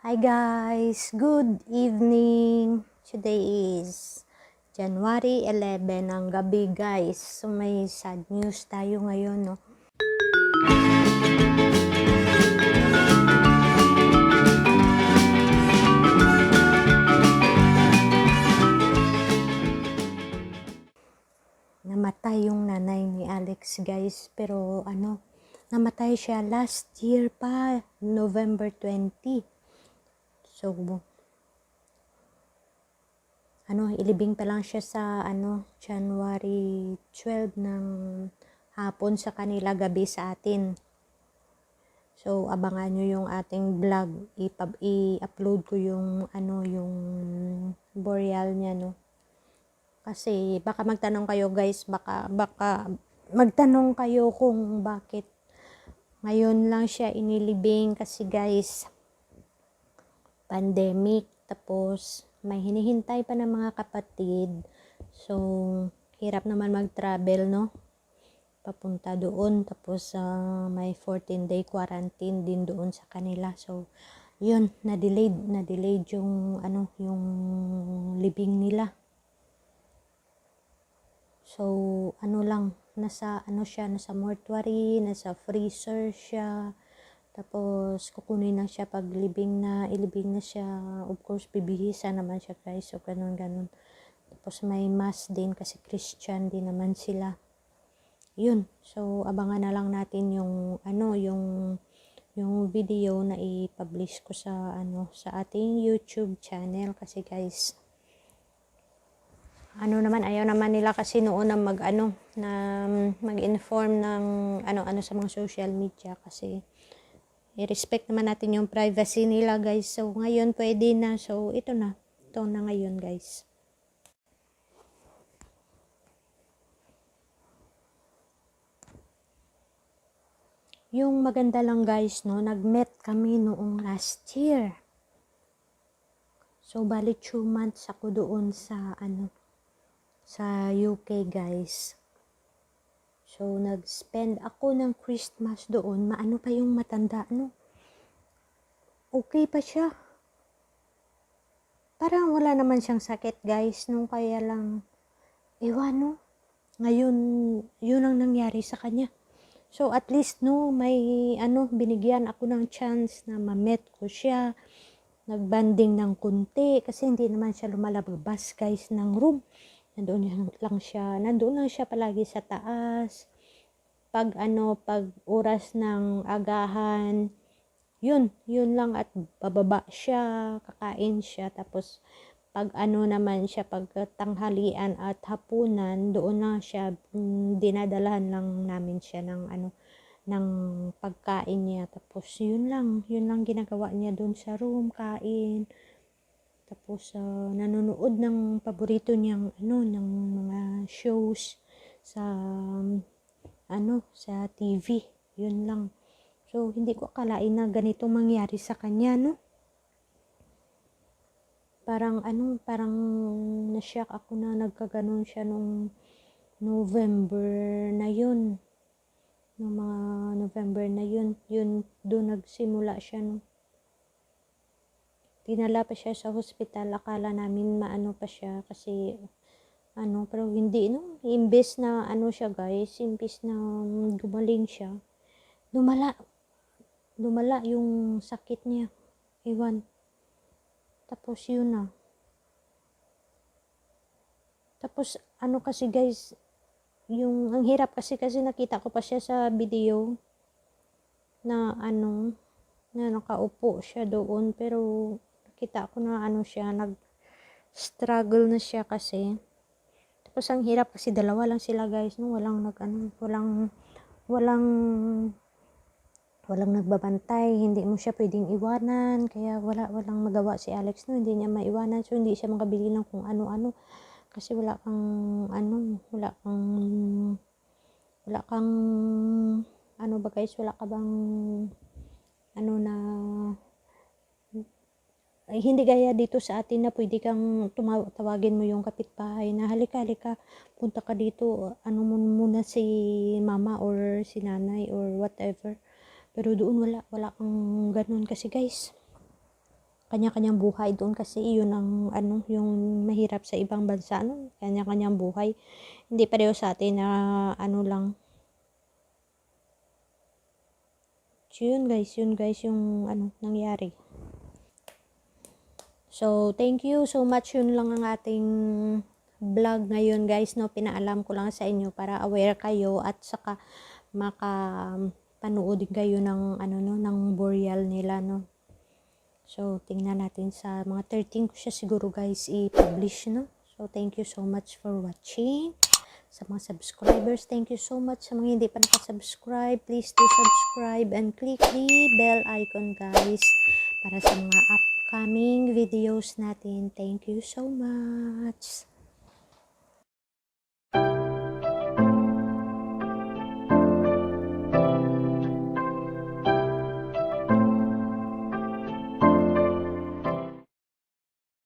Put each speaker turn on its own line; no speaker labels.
Hi guys, good evening. Today is January 11 ng gabi guys. So may sad news tayo ngayon, no? Namatay yung nanay ni Alex guys, pero namatay siya last year pa, November 20. So ilibing pa lang siya sa January 12 ng hapon sa kanila, gabi sa atin. So abangan nyo yung ating vlog, i-upload ko yung yung burial niya, no. Kasi baka magtanong kayo guys, baka magtanong kayo kung bakit ngayon lang siya inilibing, kasi guys, pandemic, tapos may hinihintay pa ng mga kapatid. So hirap naman mag-travel, no, papunta doon, tapos may 14-day quarantine din doon sa kanila. So yun, na-delayed yung yung libing nila. So lang, nasa nasa mortuary, nasa freezer siya. Tapos kukunin na siya pag ilibing na siya. Of course bibihisa naman siya guys, so ganun. Tapos may mass din kasi Christian din naman sila. Yun, so abangan na lang natin yung yung video na i-publish ko sa sa ating YouTube channel. Kasi guys, ayaw naman nila kasi noon na mag-inform ng sa mga social media, kasi i-respect naman natin yung privacy nila guys. So ngayon pwede na, so ito na ngayon guys. Yung maganda lang guys, no, nag-met kami noong last year. So bali 2 months ako doon sa sa UK guys. So nag-spend ako ng Christmas doon. Maano pa yung matanda, no? Okay pa siya. Parang wala naman siyang sakit guys, no, kaya lang ewan, no. Ngayon yun ang nangyari sa kanya. So at least, no, may binigyan ako ng chance na ma-met ko siya. Nagbanding ng kunti kasi hindi naman siya lumalabas guys ng room. Nandoon lang siya palagi sa taas. Pag oras ng agahan, yun lang, at bababa siya, kakain siya. Tapos pag naman siya, pag tanghalian at hapunan, doon lang siya, dinadalahan lang namin siya ng ng pagkain niya. Tapos yun lang ginagawa niya doon sa room, kain. Tapos nanonood ng paborito niyang ng mga shows sa sa TV. Yun lang. So hindi ko akalain na ganito mangyari sa kanya, no. Parang na-shock ako na nagkaganon siya nung November na yun. Nung mga November na yun doon nagsimula siya, no. Dinala pa siya sa hospital, akala namin pa siya kasi pero hindi, no. Imbes na siya guys, imbes na gumaling siya, lumala yung sakit niya, ewan. Tapos yun na. Tapos kasi guys, yung ang hirap kasi nakita ko pa siya sa video na na nakaupo siya doon, pero nakita ko na siya, nag-struggle na siya kasi. Tapos ang hirap kasi dalawa lang sila guys, no, walang nagbabantay, hindi mo siya pwedeng iwanan, kaya walang magawa si Alex, no, hindi niya maiwanan. So hindi siya makabili ng kung ano-ano kasi wala kang ba guys, wala ka bang na hindi gaya dito sa atin na pwede kang tawagin mo yung kapitbahay na halika, punta ka dito, mo muna si mama or si nanay or whatever. Pero doon wala kang ganun kasi guys. kanya-kanyang buhay doon kasi yun ang ano, yung mahirap sa ibang bansa, ano, kanya-kanyang buhay. Hindi pareho sa atin na ano lang. So yun guys, yung ano nangyari. So thank you so much, yun lang ang ating vlog ngayon guys, no, pinaalam ko lang sa inyo para aware kayo at saka makapanood din kayo ng ano no, ng burial nila, no. So, tingnan natin sa mga 13 ko siya siguro guys i-publish, no? So, thank you so much for watching. Sa mga subscribers, thank you so much. Sa mga hindi pa nakasubscribe, please do subscribe and click the bell icon guys para sa mga upcoming videos natin. Thank you so much.